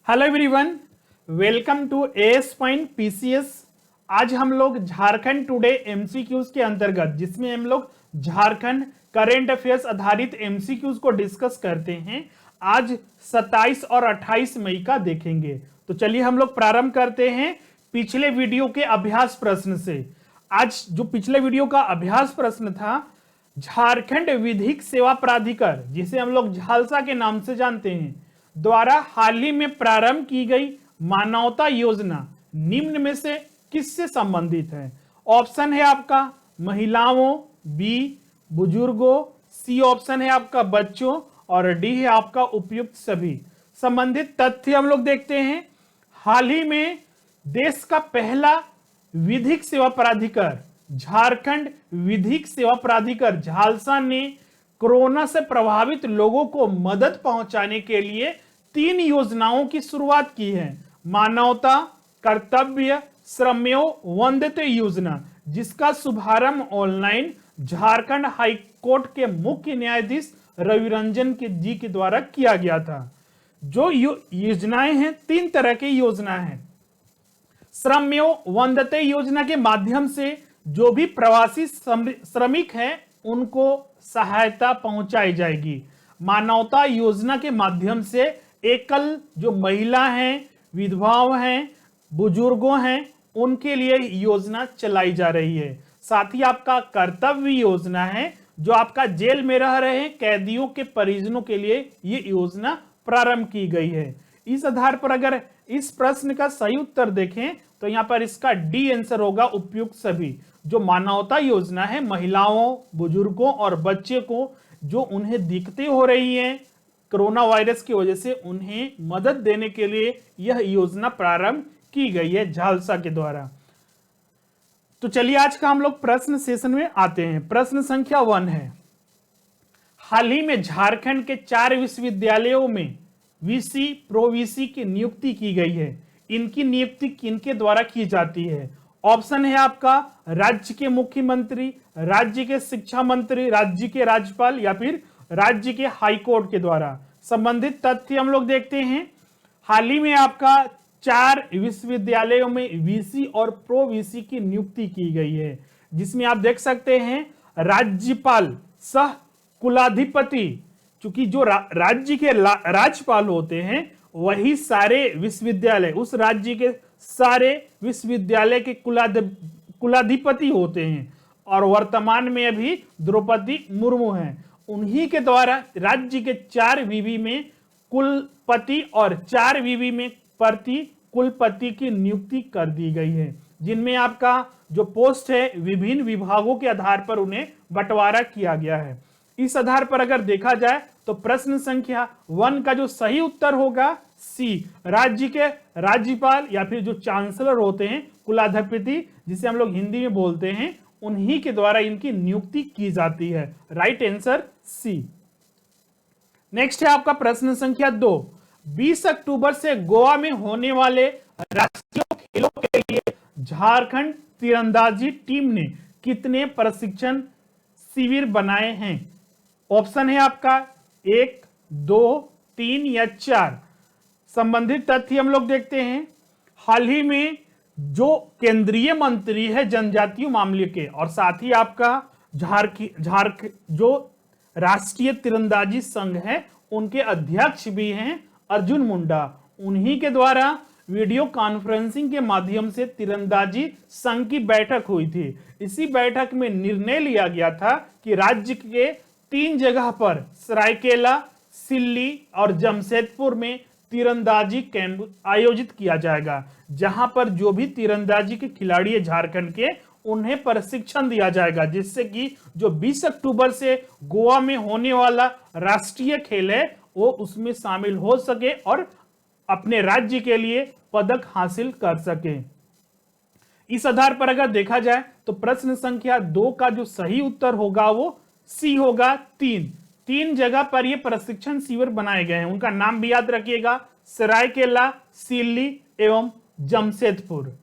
Hello everyone, welcome to AS point PCS. आज हम लोग झारखंड टुडे एमसीक्यूज के अंतर्गत, जिसमें हम लोग झारखंड करेंट अफेयर्स आधारित एमसीक्यूज को डिस्कस करते हैं, आज 27 और 28 मई का देखेंगे। तो चलिए हम लोग प्रारंभ करते हैं पिछले वीडियो के अभ्यास प्रश्न से। आज जो पिछले वीडियो का अभ्यास प्रश्न था, झारखंड विधिक सेवा प्राधिकार, जिसे हम लोग झालसा के नाम से जानते हैं, द्वारा हाल ही में प्रारंभ की गई मानवता योजना निम्न में से किससे संबंधित है? ऑप्शन है आपका महिलाओं, बी बुजुर्गों, सी ऑप्शन है आपका बच्चों और डी है आपका उपयुक्त सभी। संबंधित तथ्य हम लोग देखते हैं। हाल ही में देश का पहला विधिक सेवा प्राधिकार, झारखंड विधिक सेवा प्राधिकार झालसा ने कोरोना से प्रभावित लोगों को मदद पहुंचाने के लिए 3 योजनाओं की शुरुआत की है। मानवता, कर्तव्य, श्रमेव वंदते योजना, जिसका शुभारंभ ऑनलाइन झारखंड हाई कोर्ट के मुख्य न्यायाधीश रवि रंजन जी के द्वारा किया गया था। जो योजनाएं हैं, 3 तरह की योजना है। श्रमेव वंदते योजना के माध्यम से जो भी प्रवासी श्रमिक हैं उनको सहायता पहुंचाई जाएगी। मानवता योजना के माध्यम से एकल जो महिला हैं, विधवाओं हैं, बुजुर्गों हैं, उनके लिए योजना चलाई जा रही है। साथ ही आपका कर्तव्य योजना है, जो आपका जेल में रह रहे कैदियों के परिजनों के लिए ये योजना प्रारंभ की गई है। इस आधार पर अगर इस प्रश्न का सही उत्तर देखें तो यहां पर इसका डी आंसर होगा, उपयुक्त सभी। जो मानवता योजना है, महिलाओं, बुजुर्गों और बच्चे को जो उन्हें दिक्कतें हो रही हैं कोरोना वायरस की वजह से, उन्हें मदद देने के लिए यह योजना प्रारंभ की गई है झालसा के द्वारा। तो चलिए आज का हम लोग प्रश्न सेशन में आते हैं। प्रश्न संख्या 1 है, हाल ही में झारखंड के 4 विश्वविद्यालयों में वीसी प्रोवीसी की नियुक्ति की गई है। इनकी नियुक्ति किनके द्वारा की जाती है? ऑप्शन है आपका राज्य के मुख्यमंत्री, राज्य के शिक्षा मंत्री, राज्य के राज्यपाल या फिर राज्य के हाईकोर्ट के द्वारा। संबंधित तथ्य हम लोग देखते हैं। हाल ही में आपका 4 विश्वविद्यालयों में वीसी और प्रोवीसी की नियुक्ति की गई है, जिसमें आप देख सकते हैं राज्यपाल सह कुलाधिपति, चूंकि जो राज्य के राज्यपाल होते हैं वही सारे विश्वविद्यालय, उस राज्य के सारे विश्वविद्यालय के कुलाधिपति होते हैं, और वर्तमान में अभी द्रौपदी मुर्मू हैं। उन्हीं के द्वारा राज्य के 4 विवि में कुलपति और 4 विवि में प्रति कुलपति की नियुक्ति कर दी गई है, जिनमें आपका जो पोस्ट है विभिन्न विभागों के आधार पर उन्हें बंटवारा किया गया है। इस आधार पर अगर देखा जाए तो प्रश्न संख्या 1 का जो सही उत्तर होगा सी, राज्य के राज्यपाल या फिर जो चांसलर होते हैं, कुलाधिपति जिसे हम लोग हिंदी में बोलते हैं, उन्हीं के द्वारा इनकी नियुक्ति की जाती है। Right answer C. नेक्स्ट है आपका प्रश्न संख्या 2, 20 अक्टूबर से गोवा में होने वाले राष्ट्रीय खेलों के लिए झारखंड तीरंदाजी टीम ने कितने प्रशिक्षण शिविर बनाए हैं? ऑप्शन है आपका 1, 2, 3 या 4। संबंधित तथ्य हम लोग देखते हैं। हाल ही में जो केंद्रीय मंत्री है जनजातीय मामले के, और साथ ही आपका जो राष्ट्रीय तीरंदाजी संघ है उनके अध्यक्ष भी हैं अर्जुन मुंडा, उन्हीं के द्वारा वीडियो कॉन्फ्रेंसिंग के माध्यम से तीरंदाजी संघ की बैठक हुई थी। इसी बैठक में निर्णय लिया गया था कि राज्य के 3 जगह पर सरायकेला, सिल्ली और जमशेदपुर में तीरंदाजी कैंप आयोजित किया जाएगा, जहां पर जो भी तीरंदाजी के खिलाड़ी है झारखंड के, उन्हें प्रशिक्षण दिया जाएगा, जिससे कि जो 20 अक्टूबर से गोवा में होने वाला राष्ट्रीय खेल है वो उसमें शामिल हो सके और अपने राज्य के लिए पदक हासिल कर सके। इस आधार पर अगर देखा जाए तो प्रश्न संख्या 2 का जो सही उत्तर होगा वो सी होगा, 3 जगह पर ये प्रशिक्षण शिविर बनाए गए हैं। उनका नाम भी याद रखिएगा, सरायकेला, सिल्ली एवं जमशेदपुर।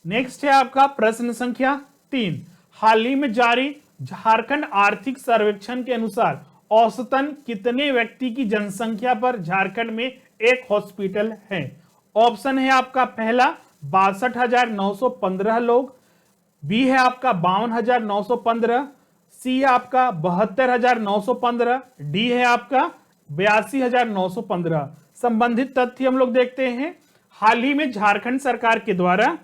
नेक्स्ट है आपका प्रश्न संख्या 3, हाल ही में जारी झारखंड आर्थिक सर्वेक्षण के अनुसार औसतन कितने व्यक्ति की जनसंख्या पर झारखंड में एक हॉस्पिटल है। ऑप्शन है आपका पहला 62,915 लोग, बी है आपका 52,915, सी है आपका 72,915, डी है आपका 82,915। संबंधित तथ्य हम लोग देखते हैं। हाल ही में झारखंड सरकार के द्वारा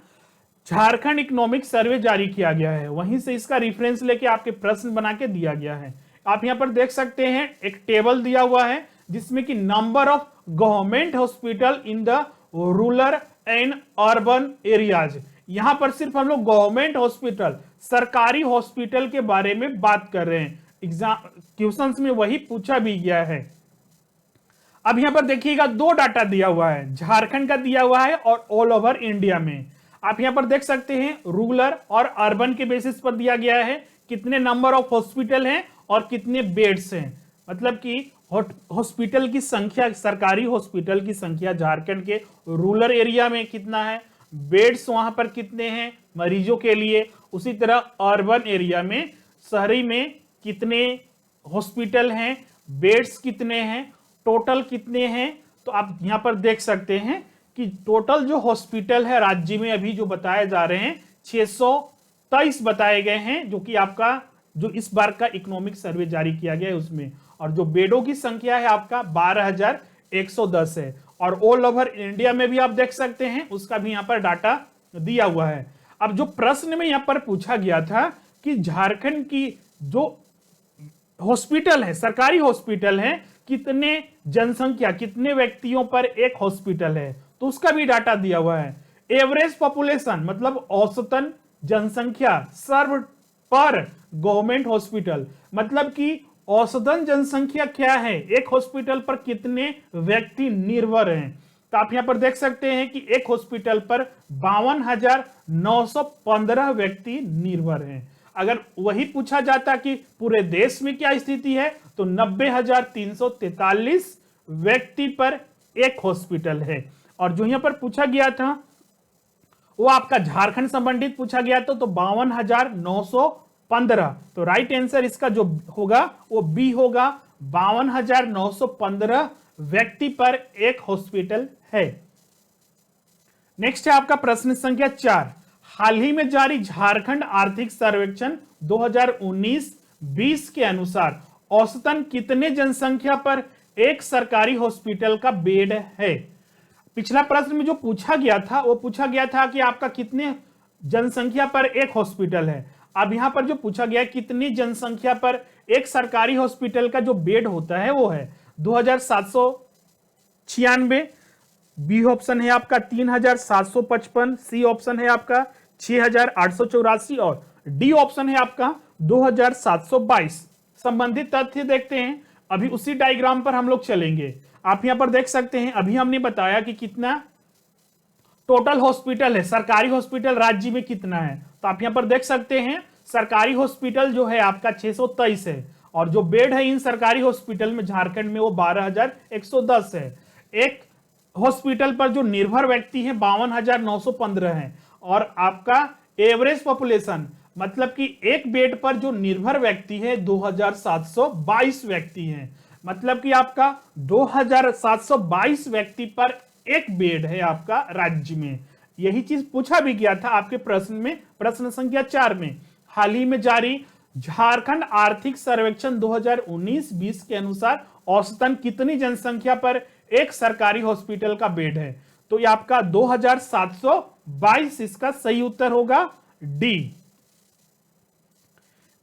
झारखंड इकोनॉमिक सर्वे जारी किया गया है, वहीं से इसका रेफरेंस लेके आपके प्रश्न बना के दिया गया है। आप यहां पर देख सकते हैं एक टेबल दिया हुआ है जिसमें कि number of government hospital in the rural and urban areas. यहां पर सिर्फ हम लोग गवर्नमेंट हॉस्पिटल, सरकारी हॉस्पिटल के बारे में बात कर रहे हैं। एग्जाम क्वेश्चंस में वही पूछा भी गया है। अब यहां पर देखिएगा दो डाटा दिया हुआ है, झारखंड का दिया हुआ है और ऑल ओवर इंडिया में। आप यहां पर देख सकते हैं रूरल और अर्बन के बेसिस पर दिया गया है कितने नंबर ऑफ हॉस्पिटल हैं और कितने बेड्स हैं, मतलब कि हॉस्पिटल की संख्या, सरकारी हॉस्पिटल की संख्या झारखंड के रूरल एरिया में कितना है, बेड्स वहां पर कितने हैं मरीजों के लिए, उसी तरह अर्बन एरिया में, शहरी में कितने हॉस्पिटल हैं, बेड्स कितने हैं, टोटल कितने हैं। तो आप यहां पर देख सकते हैं कि टोटल जो हॉस्पिटल है राज्य में अभी जो बताए जा रहे हैं 623 बताए गए हैं, जो कि आपका जो इस बार का इकोनॉमिक सर्वे जारी किया गया है उसमें, और जो बेडों की संख्या है आपका 12,110 है। और ऑल ओवर इंडिया में भी आप देख सकते हैं उसका भी यहां पर डाटा दिया हुआ है। अब जो प्रश्न में यहां पर पूछा गया था कि झारखंड की जो हॉस्पिटल है, सरकारी हॉस्पिटल है, कितने जनसंख्या, कितने व्यक्तियों पर एक हॉस्पिटल है, तो उसका भी डाटा दिया हुआ है। एवरेज पॉपुलेशन मतलब औसतन जनसंख्या सर्व पर गवर्नमेंट हॉस्पिटल, मतलब कि औसतन जनसंख्या क्या है, एक हॉस्पिटल पर कितने व्यक्ति निर्भर हैं। तो आप यहां पर देख सकते हैं कि एक हॉस्पिटल पर 52,915 व्यक्ति निर्भर हैं। अगर वही पूछा जाता कि पूरे देश में क्या स्थिति है, तो 90,343 व्यक्ति पर एक हॉस्पिटल है। और जो यहां पर पूछा गया था वो आपका झारखंड संबंधित पूछा गया था, तो 52,915। तो राइट आंसर इसका जो होगा वो बी होगा, 52,915 व्यक्ति पर एक हॉस्पिटल है। नेक्स्ट है आपका प्रश्न संख्या 4। हाल ही में जारी झारखंड आर्थिक सर्वेक्षण 2019-20 के अनुसार औसतन कितने जनसंख्या पर एक सरकारी हॉस्पिटल का बेड है। पिछला प्रश्न में जो पूछा गया था वो पूछा गया था कि आपका कितने जनसंख्या पर एक हॉस्पिटल है। अब यहां पर जो पूछा गया कितनी जनसंख्या पर एक सरकारी हॉस्पिटल का जो बेड होता है वो है 2,796, बी ऑप्शन है आपका 3,755, सी ऑप्शन है आपका 6,884 और डी ऑप्शन है आपका 2,722। संबंधित तथ्य देखते हैं, अभी उसी डायग्राम पर हम लोग चलेंगे। आप यहां पर देख सकते हैं अभी हमने बताया कि कितना टोटल हॉस्पिटल है, सरकारी हॉस्पिटल राज्य में कितना है। तो आप यहां पर देख सकते हैं सरकारी हॉस्पिटल जो है आपका 623 है और जो बेड है इन सरकारी हॉस्पिटल में झारखंड में वो 12,110 है। एक हॉस्पिटल पर जो निर्भर व्यक्ति है 52,915 है और आपका एवरेज पॉपुलेशन मतलब कि एक बेड पर जो निर्भर व्यक्ति है 2,722 व्यक्ति हैं, मतलब कि आपका 2,722 व्यक्ति पर एक बेड है आपका राज्य में। यही चीज पूछा भी गया था आपके प्रश्न में, प्रश्न संख्या 4 में। हाल ही में जारी झारखंड आर्थिक सर्वेक्षण 2019-20 के अनुसार औसतन कितनी जनसंख्या पर एक सरकारी हॉस्पिटल का बेड है, तो ये आपका 2,722 इसका सही उत्तर होगा डी।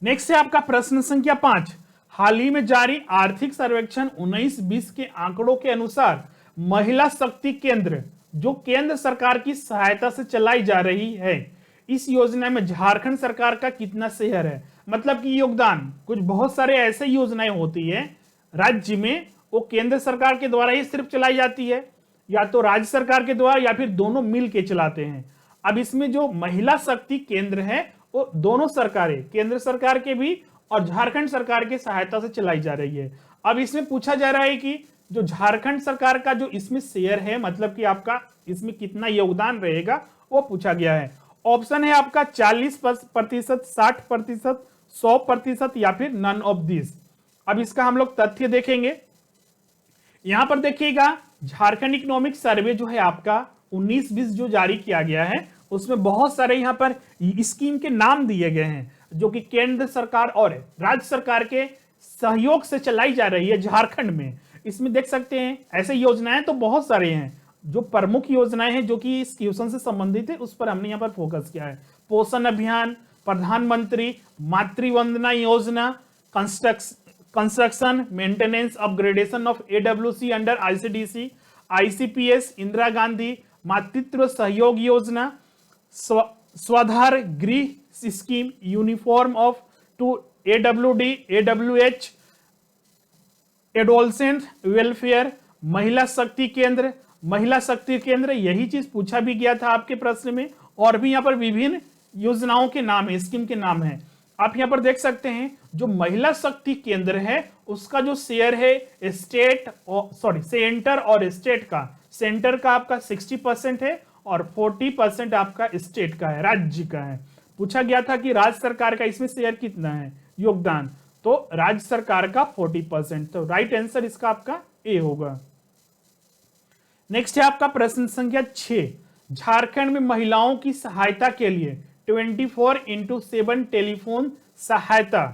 नेक्स्ट है आपका प्रश्न संख्या 5। हाल ही में जारी आर्थिक सर्वेक्षण 19-20 के आंकड़ों के अनुसार महिला शक्ति केंद्र जो केंद्र सरकार की सहायता से चलाई जा रही है, इस योजना में झारखंड सरकार का कितना शेयर है। मतलब कि योगदान, कुछ बहुत सारे ऐसे योजनाएं होती है राज्य में, वो केंद्र सरकार के द्वारा ही सिर्फ चलाई जाती है, या तो राज्य सरकार के द्वारा या फिर दोनों मिल के चलाते हैं। अब इसमें जो महिला शक्ति केंद्र है वो दोनों सरकारें, केंद्र सरकार के भी और झारखंड सरकार की सहायता से चलाई जा रही है। अब इसमें पूछा जा रहा है कि जो झारखंड सरकार का जो इसमें शेयर है, मतलब कि आपका इसमें कितना योगदान रहेगा, वो पूछा गया है। ऑप्शन है आपका 40%, 60%, 100% या फिर नन ऑफ दिस। अब इसका हम लोग तथ्य देखेंगे। यहां पर देखिएगा झारखंड इकोनॉमिक सर्वे जो है आपका 19-20 जो जारी किया गया है, उसमें बहुत सारे यहां पर स्कीम के नाम दिए गए हैं जो कि केंद्र सरकार और राज्य सरकार के सहयोग से चलाई जा रही है झारखंड में। इसमें देख सकते हैं ऐसे योजनाएं तो बहुत सारे हैं, जो प्रमुख योजनाएं हैं जो कि इस क्वेश्चन से संबंधित है उस पर हमने यहाँ पर फोकस किया है। पोषण अभियान, प्रधानमंत्री Matru Vandana Yojana, construction maintenance upgradation of AWC under ICDC, ICPS, Indira Gandhi Matritva Sahyog Yojana, Swadhar Greh scheme, uniform of to AWD, AWH, adolescent welfare, Mahila Shakti केंद्र, महिला शक्ति केंद्र, यही चीज पूछा भी गया था आपके प्रश्न में। और भी यहाँ पर विभिन्न योजनाओं के नाम है, स्कीम के नाम है। आप यहाँ पर देख सकते हैं जो महिला शक्ति केंद्र है उसका जो शेयर है सेंटर और स्टेट का, सेंटर का आपका 60% है और 40% आपका स्टेट का है, राज्य का है। पूछा गया था कि राज्य सरकार का इसमें शेयर कितना है योगदान, तो राज्य सरकार का 40%, तो राइट आंसर इसका आपका ए होगा। नेक्स्ट है आपका प्रश्न संख्या 6, झारखंड में महिलाओं की सहायता के लिए 24/7 टेलीफोन सहायता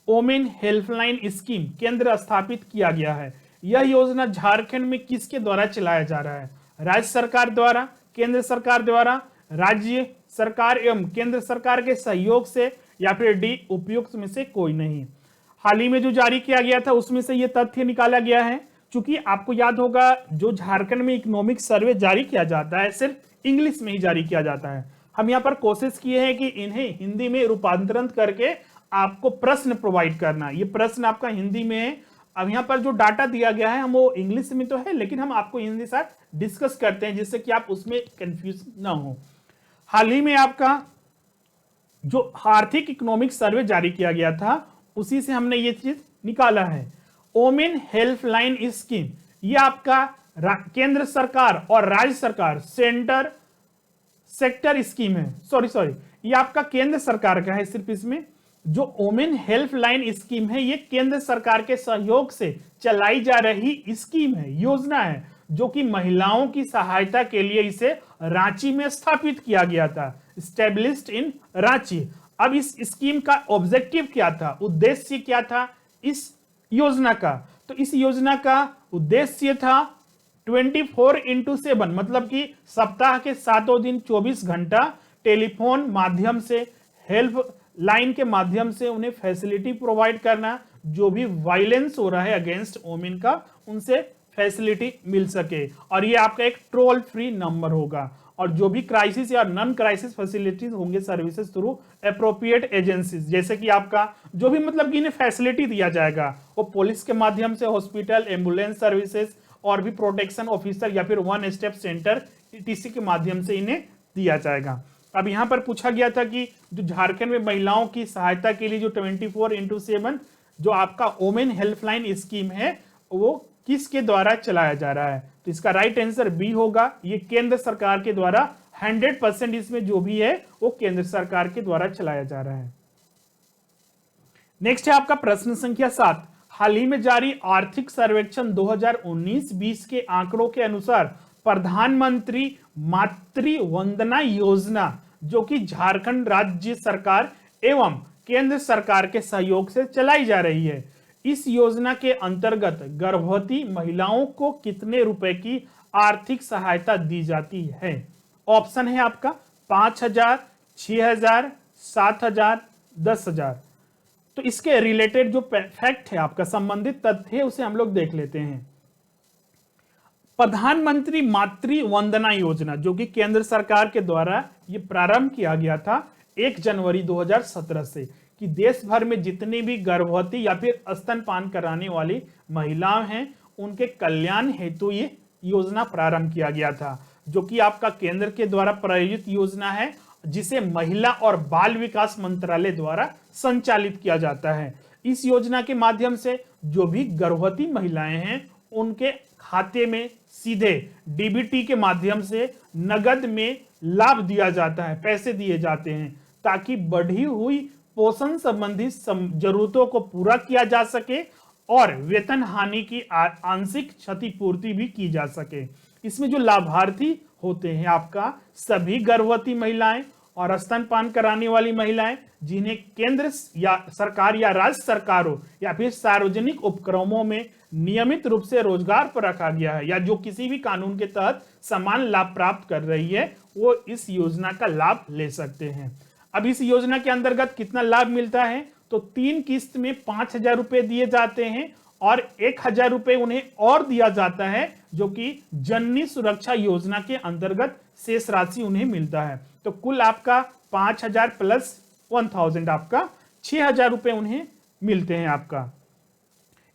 वोमेन हेल्पलाइन स्कीम केंद्र स्थापित किया गया है। यह योजना झारखंड में किसके द्वारा चलाया जा रहा है? राज्य सरकार द्वारा, केंद्र सरकार द्वारा, राज्य सरकार एवं केंद्र सरकार के सहयोग से, या फिर डी उपयुक्त में से कोई नहीं। हाल ही में जो जारी किया गया था उसमें से यह तथ्य निकाला गया है। चूंकि आपको याद होगा जो झारखंड में इकोनॉमिक सर्वे जारी किया जाता है सिर्फ इंग्लिश में ही जारी किया जाता है। हम यहाँ पर कोशिश किए हैं कि इन्हें हिंदी में रूपांतरण करके आपको प्रश्न प्रोवाइड करना। ये प्रश्न आपका हिंदी में है। अब यहाँ पर जो डाटा दिया गया है हम वो इंग्लिश में तो है, लेकिन हम आपको हिंदी साथ डिस्कस करते हैं जिससे कि आप उसमें कंफ्यूज ना हो। हाल ही में आपका जो आर्थिक इकोनॉमिक सर्वे जारी किया गया था उसी से हमने ये चीज निकाला है। वोमेन हेल्पलाइन स्कीम ये आपका केंद्र सरकार और राज्य सरकार सेक्टर स्कीम है। सॉरी ये आपका केंद्र सरकार का है। सिर्फ इसमें जो वोमेन हेल्पलाइन स्कीम है ये केंद्र सरकार के सहयोग से चलाई जा रही स्कीम है, योजना है, जो कि महिलाओं की सहायता के लिए इसे रांची में स्थापित किया गया था, स्टैब्लिश्ड इन रांची। अब इस स्कीम का ऑब्जेक्टिव क्या था, उद्देश्य क्या था इस योजना का? तो इस योजना का उद्देश्य था 24/7 मतलब कि सप्ताह के 7 दिन 24 घंटा टेलीफोन माध्यम से, हेल्प लाइन के माध्यम से उन्हें फैसिलिटी प्रोवाइड करना, जो भी वायलेंस हो रहा है अगेंस्ट वोमेन का उनसे फैसिलिटी मिल सके। और ये आपका एक टोल फ्री नंबर होगा, और जो भी क्राइसिस या नॉन क्राइसिस फैसिलिटीज होंगे सर्विसेज थ्रू एप्रोप्रिएट एजेंसीज, जैसे कि आपका जो भी मतलब कि इन्हें फैसिलिटी दिया जाएगा वो पुलिस के माध्यम से, हॉस्पिटल, एम्बुलेंस सर्विसेज और भी प्रोटेक्शन ऑफिसर या फिर वन स्टेप सेंटर टीसी के माध्यम से इन्हें दिया जाएगा। अब यहाँ पर पूछा गया था कि जो झारखंड में महिलाओं की सहायता के लिए जो 24/7 जो आपका वोमेन हेल्पलाइन स्कीम है वो किसके द्वारा चलाया जा रहा है? तो इसका राइट आंसर बी होगा। ये केंद्र सरकार के द्वारा 100% इसमें जो भी है वो केंद्र सरकार के द्वारा चलाया जा रहा है। नेक्स्ट है आपका प्रश्न संख्या 7, हाल ही में जारी आर्थिक सर्वेक्षण 2019-20 के आंकड़ों के अनुसार प्रधानमंत्री मातृ वंदना योजना, जो कि झारखंड राज्य सरकार एवं केंद्र सरकार के सहयोग से चलाई जा रही है, इस योजना के अंतर्गत गर्भवती महिलाओं को कितने रुपए की आर्थिक सहायता दी जाती है? ऑप्शन है आपका 5,000, 6,000, 7,000, 10,000। तो इसके रिलेटेड जो फैक्ट है आपका संबंधित तथ्य है उसे हम लोग देख लेते हैं। प्रधानमंत्री मातृ वंदना योजना जो कि केंद्र सरकार के द्वारा ये प्रारंभ किया गया था 1 जनवरी 2017 से, कि देश भर में जितनी भी गर्भवती या फिर स्तनपान कराने वाली महिलाएं हैं उनके कल्याण हेतु ये योजना प्रारंभ किया गया था, जो कि आपका केंद्र के द्वारा प्रायोजित योजना है, जिसे महिला और बाल विकास मंत्रालय द्वारा संचालित किया जाता है। इस योजना के माध्यम से जो भी गर्भवती महिलाएं हैं उनके खाते में सीधे डीबीटी के माध्यम से नगद में लाभ दिया जाता है, पैसे दिए जाते हैं, ताकि बढ़ी हुई पोषण संबंधी जरूरतों को पूरा किया जा सके और वेतन हानि की आंशिक क्षतिपूर्ति भी की जा सके। इसमें जो लाभार्थी होते हैं आपका सभी गर्भवती महिलाएं और स्तनपान कराने वाली महिलाएं जिन्हें केंद्र या सरकार या राज्य सरकारों या फिर सार्वजनिक उपक्रमों में नियमित रूप से रोजगार पर रखा गया है या जो किसी भी कानून के तहत समान लाभ प्राप्त कर रही है, वो इस योजना का लाभ ले सकते हैं। अब इस योजना के अंतर्गत कितना लाभ मिलता है, तो 3 किस्त में 5,000 रुपए दिए जाते हैं और 1,000 रुपए उन्हें और दिया जाता है, जो कि जननी सुरक्षा योजना के अंतर्गत शेष राशि उन्हें मिलता है। तो कुल आपका 5,000 प्लस 1,000 आपका 6,000 रुपए उन्हें मिलते हैं आपका।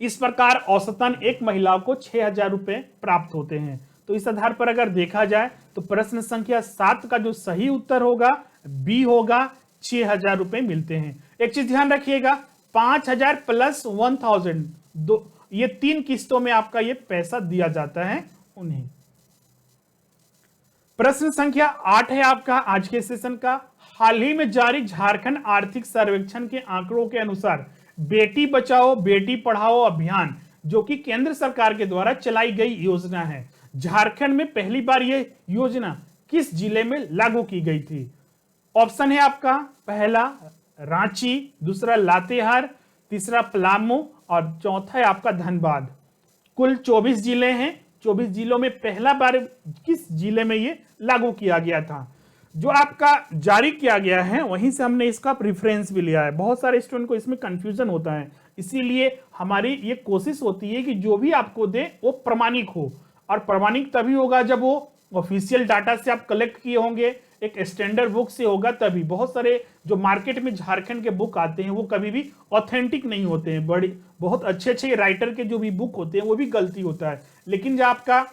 इस प्रकार औसतन एक महिला को 6,000 रुपए प्राप्त होते हैं। तो इस आधार पर अगर देखा जाए तो प्रश्न संख्या 7 का जो सही उत्तर होगा बी होगा, 6,000 रुपए मिलते हैं। एक चीज ध्यान रखिएगा, 5,000 प्लस 1,000 ये 3 किस्तों में आपका ये पैसा दिया जाता है उन्हें। प्रश्न संख्या 8 है आपका आज के सेशन का। हाल ही में जारी झारखंड आर्थिक सर्वेक्षण के आंकड़ों के अनुसार बेटी बचाओ बेटी पढ़ाओ अभियान, जो कि केंद्र सरकार के द्वारा चलाई गई योजना है, झारखंड में पहली बार यह योजना किस जिले में लागू की गई थी? ऑप्शन है आपका पहला रांची, दूसरा लातेहार, तीसरा पलामू और चौथा है आपका धनबाद। कुल 24 जिले हैं। 24 जिलों में पहला बार किस जिले में ये लागू किया गया था? जो आपका जारी किया गया है वहीं से हमने इसका प्रेफरेंस भी लिया है। बहुत सारे स्टूडेंट को इसमें कंफ्यूजन होता है, इसीलिए हमारी ये कोशिश होती है कि जो भी आपको दे वो प्रमाणिक हो, और प्रमाणिक तभी होगा जब वो ऑफिशियल डाटा से आप कलेक्ट किए होंगे, एक स्टैंडर्ड बुक से होगा तभी। बहुत सारे जो मार्केट में झारखंड के बुक आते हैं वो कभी भी ऑथेंटिक नहीं होते हैं, बड़ी बहुत अच्छे अच्छे राइटर के जो भी बुक होते हैं वो भी गलती होता है। लेकिन जो आपका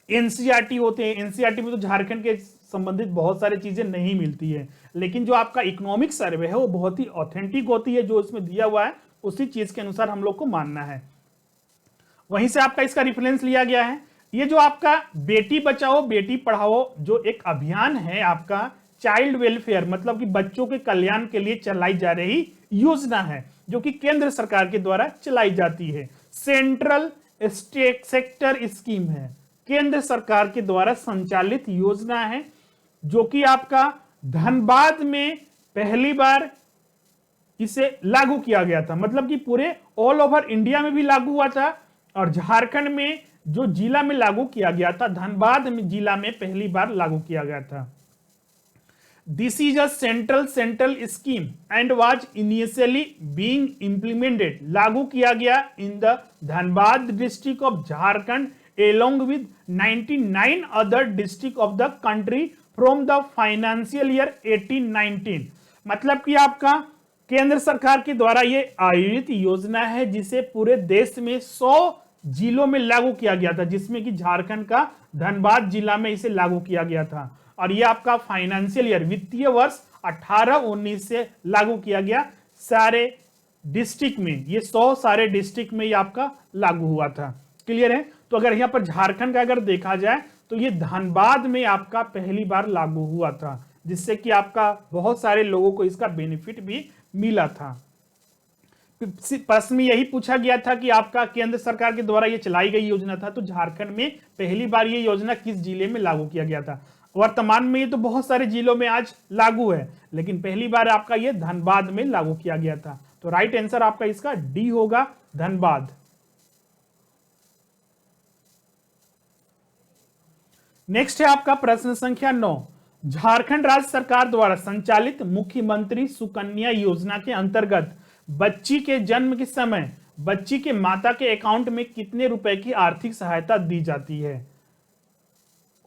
एनसीईआरटी होते हैं, एनसीईआरटी में तो झारखंड के संबंधित बहुत सारी चीजें नहीं मिलती है, लेकिन जो आपका इकोनॉमिक सर्वे है वो बहुत ही ऑथेंटिक होती है। जो इसमें दिया हुआ है उसी चीज के अनुसार हम लोग को मानना है, वहीं से आपका इसका रेफरेंस लिया गया है। ये जो आपका बेटी बचाओ बेटी पढ़ाओ जो एक अभियान है आपका, चाइल्ड वेलफेयर मतलब कि बच्चों के कल्याण के लिए चलाई जा रही योजना है, जो कि केंद्र सरकार के द्वारा चलाई जाती है। सेंट्रल स्टेट सेक्टर स्कीम है, केंद्र सरकार के द्वारा संचालित योजना है, जो कि आपका धनबाद में पहली बार इसे लागू किया गया था। मतलब कि पूरे ऑल ओवर इंडिया में भी लागू हुआ था, और झारखंड में जो जिला में लागू किया गया था, धनबाद में जिला में पहली बार लागू किया गया था। This is a central scheme and was initially being implemented, लागू किया गया in the Dhanbad district of Jharkhand along with 99 other district of the country from the financial year 18-19। मतलब कि आपका केंद्र सरकार के द्वारा ये आयोजित योजना है जिसे पूरे देश में 100 जिलों में लागू किया गया था, जिसमें कि झारखंड का धनबाद जिला में इसे लागू किया गया था। और ये आपका फाइनेंशियल ईयर वित्तीय वर्ष 18-19 से लागू किया गया सारे डिस्ट्रिक्ट में, ये 100 सारे डिस्ट्रिक्ट में ये आपका लागू हुआ था। क्लियर है? तो अगर यहां पर झारखंड का अगर देखा जाए तो ये धनबाद में आपका पहली बार लागू हुआ था, जिससे कि आपका बहुत सारे लोगों को इसका बेनिफिट भी मिला था। प्रश्न में यही पूछा गया था कि आपका केंद्र सरकार के द्वारा ये चलाई गई योजना था, तो झारखंड में पहली बार ये योजना किस जिले में लागू किया गया था? वर्तमान में ये तो बहुत सारे जिलों में आज लागू है, लेकिन पहली बार आपका ये धनबाद में लागू किया गया था। तो राइट आंसर आपका इसका डी होगा, धनबाद। नेक्स्ट है आपका प्रश्न संख्या 9। झारखंड राज्य सरकार द्वारा संचालित मुख्यमंत्री सुकन्या योजना के अंतर्गत बच्ची के जन्म के समय बच्ची के माता के अकाउंट में कितने रुपए की आर्थिक सहायता दी जाती है?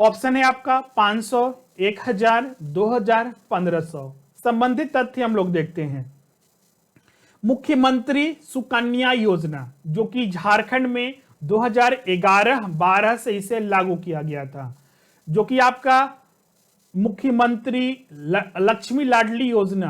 ऑप्शन है आपका 500, 1000, 2000, 1500। संबंधित तथ्य हम लोग देखते हैं। मुख्यमंत्री सुकन्या योजना जो कि झारखंड में 2011-12 से इसे लागू किया गया था, जो कि आपका मुख्यमंत्री लक्ष्मी लाडली योजना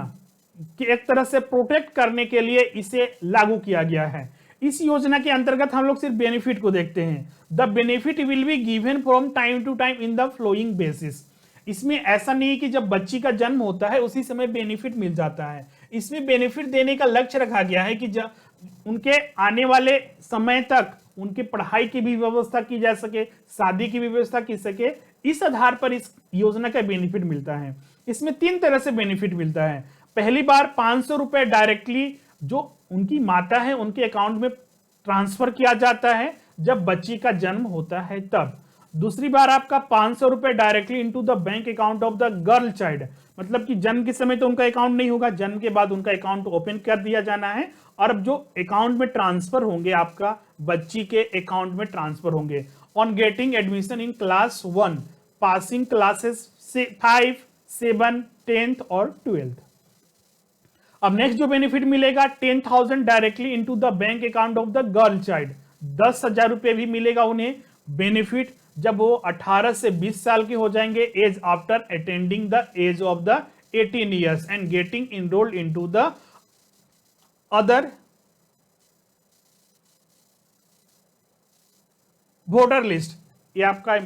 की एक तरह से प्रोटेक्ट करने के लिए इसे लागू किया गया है। इस योजना के अंतर्गत हम लोग सिर्फ बेनिफिट को देखते हैं। The benefit will be given from time to time in the flowing basis. इसमें ऐसा नहीं कि जब बच्ची का जन्म होता है उसी समय बेनिफिट मिल जाता है। इसमें बेनिफिट देने का लक्ष्य रखा गया है कि जब उनके आने वाले समय तक उनकी पढ़ाई की भी व्यवस्था की जा सके, शादी की भी व्यवस्था की सके, इस आधार पर इस योजना का बेनिफिट मिलता है। इसमें 3 तरह से बेनिफिट मिलता है। पहली बार 500 रुपए डायरेक्टली जो उनकी माता है उनके अकाउंट में ट्रांसफर किया जाता है जब बच्ची का जन्म होता है तब। दूसरी बार आपका 500 रुपए directly into the bank account of the girl child, मतलब कि जन्म के समय तो उनका अकाउंट नहीं होगा, जन्म के बाद उनका अकाउंट ओपन कर दिया जाना है और अब जो अकाउंट में ट्रांसफर होंगे आपका बच्ची के अकाउंट में ट्रांसफर होंगे on getting admission in class 1, passing classes 5, 7, 10th और 12th। अब नेक्स्ट जो बेनिफिट मिलेगा 10,000 directly into the bank account of the girl child, 10,000 रुपए भी मिलेगा उन्हें बेनिफिट जब वो 18 से 20 साल के हो जाएंगे, as after attending the age of the 18 years and getting enrolled into the other voter list. ये आपका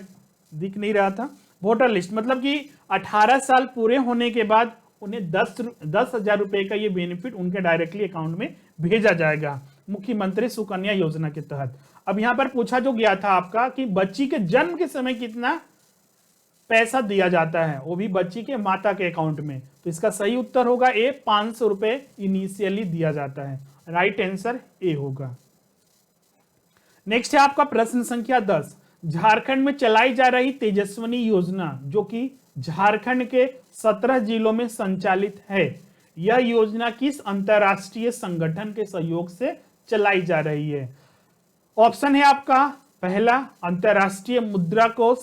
दिख नहीं रहा था, वोटर लिस्ट मतलब कि 18 साल पूरे होने के बाद उन्हें 10,000 रुपए का ये बेनिफिट उनके डायरेक्टली अकाउंट में भेजा जाएगा मुख्यमंत्री सुकन्या योजना के तहत। अब यहां पर पूछा जो गया था आपका कि बच्ची के जन्म के समय कितना पैसा दिया जाता है, वो भी बच्ची के माता के अकाउंट में, तो इसका सही उत्तर होगा ए, 500 रुपए इनिशियली दिया जाता है। राइट आंसर ए होगा। नेक्स्ट है आपका प्रश्न संख्या 10, झारखंड में चलाई जा रही तेजस्विनी योजना जो कि झारखंड के 17 जिलों में संचालित है, यह योजना किस अंतरराष्ट्रीय संगठन के सहयोग से चलाई जा रही है? ऑप्शन है आपका पहला अंतरराष्ट्रीय मुद्रा कोष,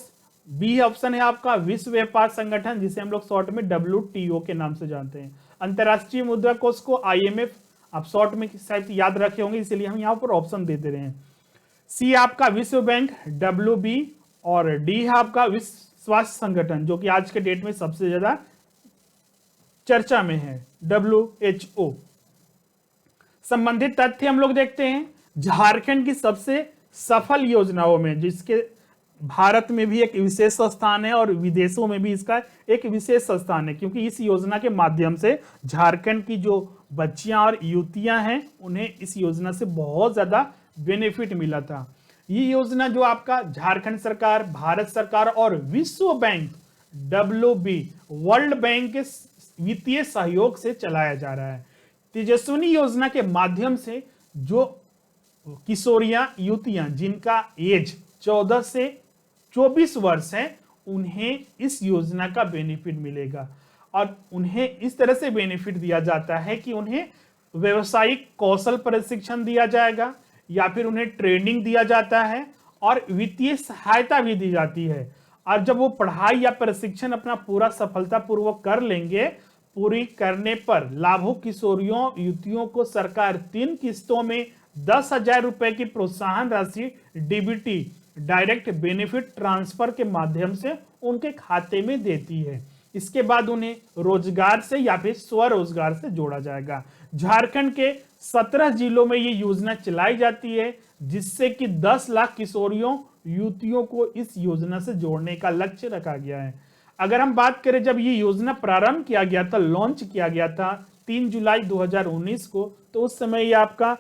बी ऑप्शन है आपका विश्व व्यापार संगठन जिसे हम लोग शॉर्ट में WTO के नाम से जानते हैं। अंतरराष्ट्रीय मुद्रा कोष को IMF आप शॉर्ट में शायद याद रखे होंगे, इसलिए हम यहां पर ऑप्शन देते रहे हैं। सी आपका विश्व बैंक WB और डी है आपका विश्व स्वास्थ्य संगठन जो कि आज के डेट में सबसे ज्यादा चर्चा में है, WHO। संबंधित तथ्य हम लोग देखते हैं, झारखंड की सबसे सफल योजनाओं में जिसके भारत में भी एक विशेष स्थान है और विदेशों में भी इसका एक विशेष स्थान है, क्योंकि इस योजना के माध्यम से झारखंड की जो बच्चियां और युवतियां हैं उन्हें इस योजना से बहुत ज्यादा बेनिफिट मिला था। ये योजना जो आपका झारखंड सरकार, भारत सरकार और विश्व बैंक WB वर्ल्ड बैंक के वित्तीय सहयोग से चलाया जा रहा है। तेजस्विनी योजना के माध्यम से जो किशोरियां युवतियां जिनका एज 14 से 24 वर्ष है उन्हें इस योजना का बेनिफिट मिलेगा और उन्हें इस तरह से बेनिफिट दिया जाता है कि उन्हें व्यवसायिक कौशल प्रशिक्षण दिया जाएगा या फिर उन्हें ट्रेनिंग दिया जाता है और वित्तीय सहायता भी दी जाती है। और जब वो पढ़ाई या प्रशिक्षण अपना पूरा सफलतापूर्वक कर लेंगे, पूरी करने पर लाभुक किशोरियों युवतियों को सरकार 3 किस्तों में 10,000 रुपए की प्रोत्साहन राशि DBT डायरेक्ट बेनिफिट ट्रांसफर के माध्यम से उनके खाते में देती है। इसके बाद उन्हें रोजगार से या फिर स्वरोजगार से जोड़ा जाएगा। झारखंड के 17 जिलों में ये योजना चलाई जाती है जिससे कि 10 लाख किशोरियों युवतियों को इस योजना से जोड़ने का लक्ष्य रखा गया है। अगर हम बात करें जब ये योजना प्रारंभ किया गया था, लॉन्च किया गया था 3 जुलाई 2019 को, तो उस समय ये आपका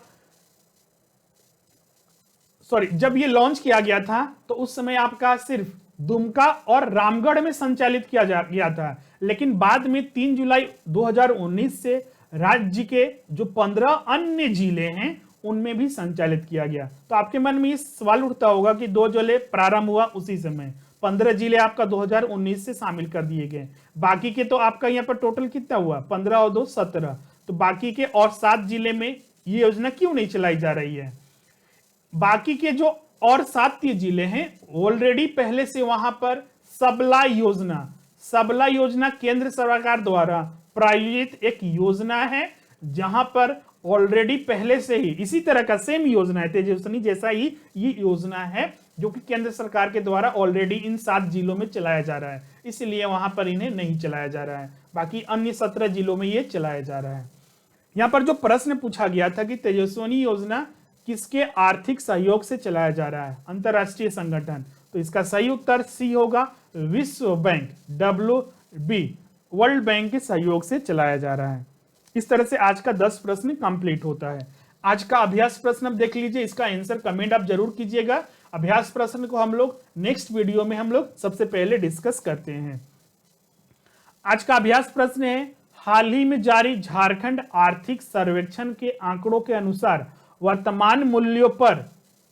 जब ये लॉन्च किया गया था तो उस समय आपका सिर्फ दुमका और रामगढ़ में संचालित किया गया था, लेकिन बाद में 3 जुलाई 2019 से राज्य के जो 15 अन्य जिले हैं उनमें भी संचालित किया गया। तो आपके मन में ये सवाल उठता होगा कि 2 जुलाई प्रारंभ हुआ उसी समय, 15 जिले आपका 2019 से शामिल कर दिए गए, बाकी के तो आपका यहाँ पर टोटल कितना हुआ 15 और 2 17, तो बाकी के और 7 जिले में ये योजना क्यों नहीं चलाई जा रही है? बाकी के जो और 7 जिले हैं ऑलरेडी पहले से वहां पर सबला योजना केंद्र सरकार द्वारा प्रायोजित एक योजना है जहां पर ऑलरेडी पहले से ही इसी तरह का सेम योजना है, तेजस्विनी जैसा ही ये योजना है जो कि केंद्र सरकार के द्वारा ऑलरेडी इन 7 जिलों में चलाया जा रहा है, इसलिए वहां पर इन्हें नहीं चलाया जा रहा है। बाकी अन्य 17 जिलों में ये चलाया जा रहा है। यहां पर जो प्रश्न पूछा गया था कि तेजस्विनी योजना किसके आर्थिक सहयोग से चलाया जा रहा है? अंतरराष्ट्रीय संगठन, तो इसका सही उत्तर सी होगा, विश्व बैंक WB वर्ल्ड बैंक के सहयोग से चलाया जा रहा है। इस तरह से आज का 10 प्रश्न कंप्लीट होता है। आज का अभ्यास प्रश्न अब देख लीजिए, इसका आंसर कमेंट आप जरूर कीजिएगा। अभ्यास प्रश्न को हम लोग नेक्स्ट वीडियो में हम लोग सबसे पहले डिस्कस करते हैं। आज का अभ्यास प्रश्न है, हाल ही में जारी झारखंड आर्थिक सर्वेक्षण के आंकड़ों के अनुसार वर्तमान मूल्यों पर,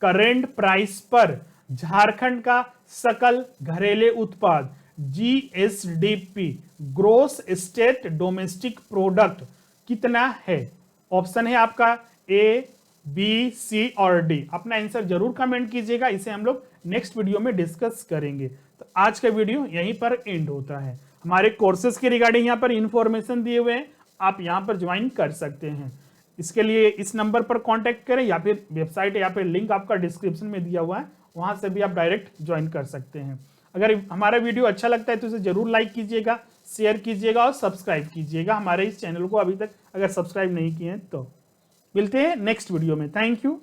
करेंट प्राइस पर झारखंड का सकल घरेलू उत्पाद GSDP, gross state domestic product कितना है? ऑप्शन है आपका ए, बी, सी और डी। अपना आंसर जरूर कमेंट कीजिएगा, इसे हम लोग नेक्स्ट वीडियो में डिस्कस करेंगे। तो आज का वीडियो यहीं पर एंड होता है। हमारे कोर्सेज के रिगार्डिंग यहाँ पर इंफॉर्मेशन दिए हुए हैं, आप यहाँ पर ज्वाइन कर सकते हैं। इसके लिए इस नंबर पर कांटेक्ट करें या फिर वेबसाइट या फिर लिंक आपका डिस्क्रिप्शन में दिया हुआ है, वहां से भी आप डायरेक्ट ज्वाइन कर सकते हैं। अगर हमारा वीडियो अच्छा लगता है तो इसे जरूर लाइक कीजिएगा, शेयर कीजिएगा और सब्सक्राइब कीजिएगा हमारे इस चैनल को, अभी तक अगर सब्सक्राइब नहीं किए हैं तो। मिलते हैं नेक्स्ट वीडियो में। Thank you.